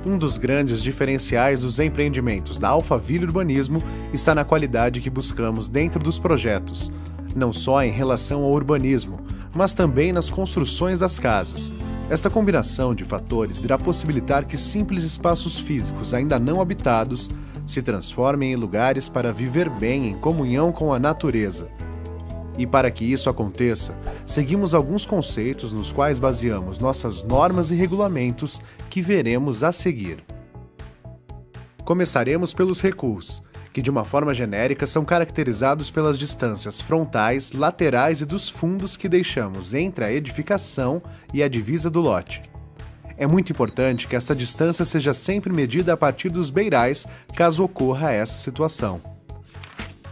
Um dos grandes diferenciais dos empreendimentos da Alphaville Urbanismo está na qualidade que buscamos dentro dos projetos, não só em relação ao urbanismo, mas também nas construções das casas. Esta combinação de fatores irá possibilitar que simples espaços físicos ainda não habitados se transformem em lugares para viver bem em comunhão com a natureza. E para que isso aconteça, seguimos alguns conceitos nos quais baseamos nossas normas e regulamentos que veremos a seguir. Começaremos pelos recuos, que de uma forma genérica são caracterizados pelas distâncias frontais, laterais e dos fundos que deixamos entre a edificação e a divisa do lote. É muito importante que essa distância seja sempre medida a partir dos beirais, caso ocorra essa situação.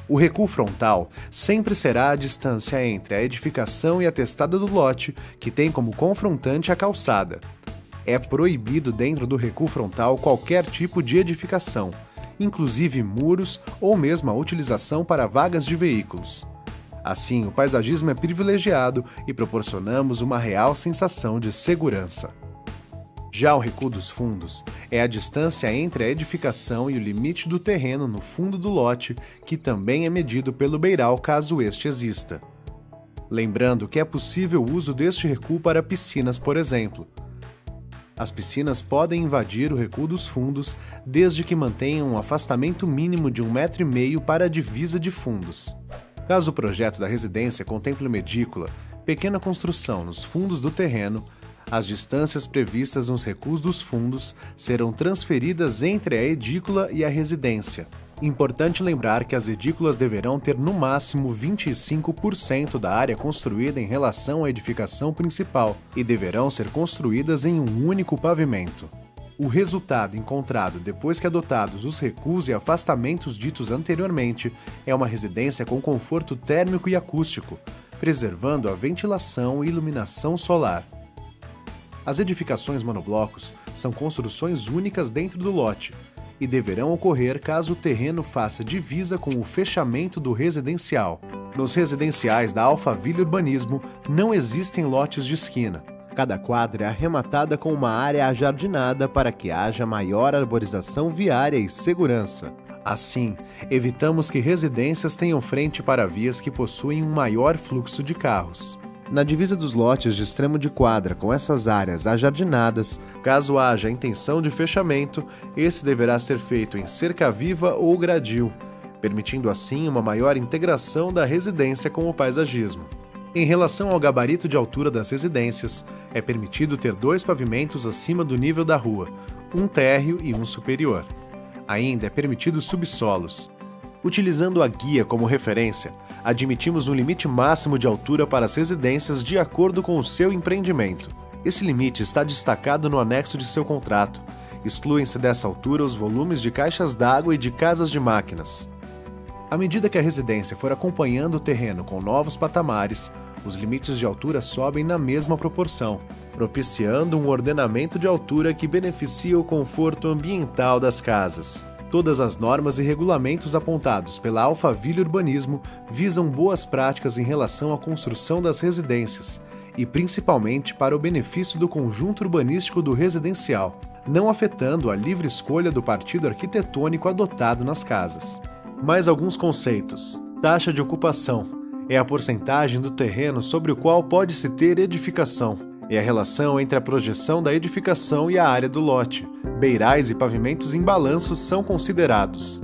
O recuo frontal sempre será a distância entre a edificação e a testada do lote, que tem como confrontante a calçada. É proibido dentro do recuo frontal qualquer tipo de edificação, inclusive muros ou mesmo a utilização para vagas de veículos. Assim, o paisagismo é privilegiado e proporcionamos uma real sensação de segurança. Já o recuo dos fundos é a distância entre a edificação e o limite do terreno no fundo do lote, que também é medido pelo beiral caso este exista. Lembrando que é possível o uso deste recuo para piscinas, por exemplo. As piscinas podem invadir o recuo dos fundos desde que mantenham um afastamento mínimo de 1,5 m para a divisa de fundos. Caso o projeto da residência contemple uma edícula, pequena construção nos fundos do terreno, as distâncias previstas nos recuos dos fundos serão transferidas entre a edícula e a residência. Importante lembrar que as edículas deverão ter no máximo 25% da área construída em relação à edificação principal e deverão ser construídas em um único pavimento. O resultado encontrado depois que adotados os recuos e afastamentos ditos anteriormente é uma residência com conforto térmico e acústico, preservando a ventilação e iluminação solar. As edificações monoblocos são construções únicas dentro do lote e deverão ocorrer caso o terreno faça divisa com o fechamento do residencial. Nos residenciais da Alphaville Urbanismo não existem lotes de esquina. Cada quadra é arrematada com uma área ajardinada para que haja maior arborização viária e segurança. Assim, evitamos que residências tenham frente para vias que possuem um maior fluxo de carros. Na divisa dos lotes de extremo de quadra com essas áreas ajardinadas, caso haja intenção de fechamento, esse deverá ser feito em cerca viva ou gradil, permitindo assim uma maior integração da residência com o paisagismo. Em relação ao gabarito de altura das residências, é permitido ter 2 pavimentos acima do nível da rua, um térreo e um superior. Ainda é permitido subsolos. Utilizando a guia como referência, admitimos um limite máximo de altura para as residências de acordo com o seu empreendimento. Esse limite está destacado no anexo de seu contrato. Excluem-se dessa altura os volumes de caixas d'água e de casas de máquinas. À medida que a residência for acompanhando o terreno com novos patamares, os limites de altura sobem na mesma proporção, propiciando um ordenamento de altura que beneficia o conforto ambiental das casas. Todas as normas e regulamentos apontados pela Alphaville Urbanismo visam boas práticas em relação à construção das residências e principalmente para o benefício do conjunto urbanístico do residencial, não afetando a livre escolha do partido arquitetônico adotado nas casas. Mais alguns conceitos. Taxa de ocupação é a porcentagem do terreno sobre o qual pode-se ter edificação. É a relação entre a projeção da edificação e a área do lote. Beirais e pavimentos em balanço são considerados.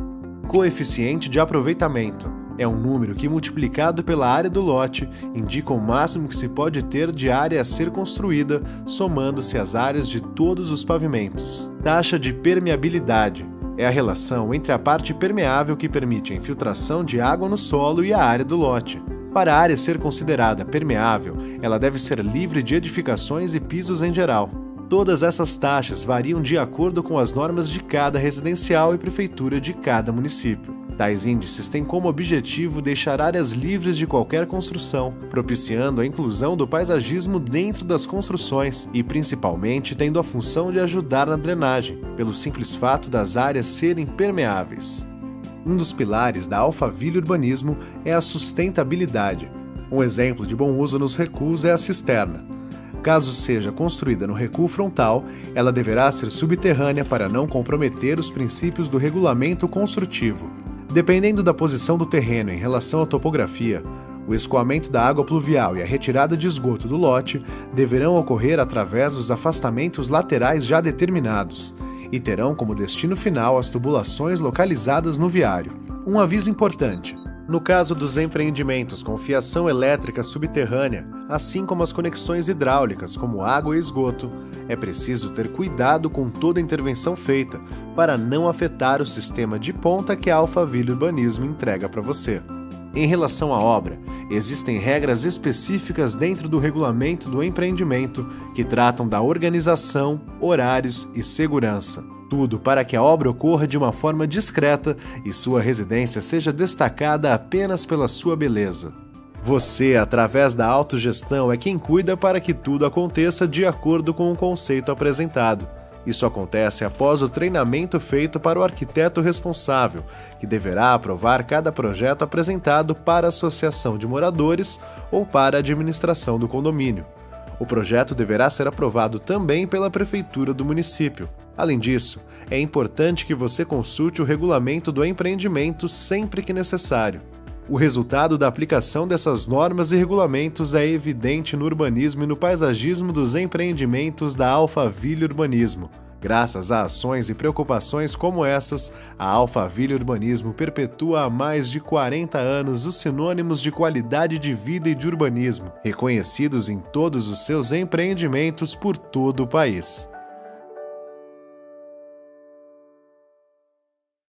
Coeficiente de aproveitamento é um número que, multiplicado pela área do lote, indica o máximo que se pode ter de área a ser construída, somando-se as áreas de todos os pavimentos. Taxa de permeabilidade é a relação entre a parte permeável que permite a infiltração de água no solo e a área do lote. Para a área ser considerada permeável, ela deve ser livre de edificações e pisos em geral. Todas essas taxas variam de acordo com as normas de cada residencial e prefeitura de cada município. Tais índices têm como objetivo deixar áreas livres de qualquer construção, propiciando a inclusão do paisagismo dentro das construções e, principalmente, tendo a função de ajudar na drenagem, pelo simples fato das áreas serem permeáveis. Um dos pilares da Alphaville Urbanismo é a sustentabilidade. Um exemplo de bom uso nos recuos é a cisterna. Caso seja construída no recuo frontal, ela deverá ser subterrânea para não comprometer os princípios do regulamento construtivo. Dependendo da posição do terreno em relação à topografia, o escoamento da água pluvial e a retirada de esgoto do lote deverão ocorrer através dos afastamentos laterais já determinados e terão como destino final as tubulações localizadas no viário. Um aviso importante: no caso dos empreendimentos com fiação elétrica subterrânea, assim como as conexões hidráulicas como água e esgoto, é preciso ter cuidado com toda a intervenção feita para não afetar o sistema de ponta que a Alphaville Urbanismo entrega para você. Em relação à obra, existem regras específicas dentro do regulamento do empreendimento que tratam da organização, horários e segurança. Tudo para que a obra ocorra de uma forma discreta e sua residência seja destacada apenas pela sua beleza. Você, através da autogestão, é quem cuida para que tudo aconteça de acordo com o conceito apresentado. Isso acontece após o treinamento feito para o arquiteto responsável, que deverá aprovar cada projeto apresentado para a associação de moradores ou para a administração do condomínio. O projeto deverá ser aprovado também pela prefeitura do município. Além disso, é importante que você consulte o regulamento do empreendimento sempre que necessário. O resultado da aplicação dessas normas e regulamentos é evidente no urbanismo e no paisagismo dos empreendimentos da Alphaville Urbanismo. Graças a ações e preocupações como essas, a Alphaville Urbanismo perpetua há mais de 40 anos os sinônimos de qualidade de vida e de urbanismo, reconhecidos em todos os seus empreendimentos por todo o país.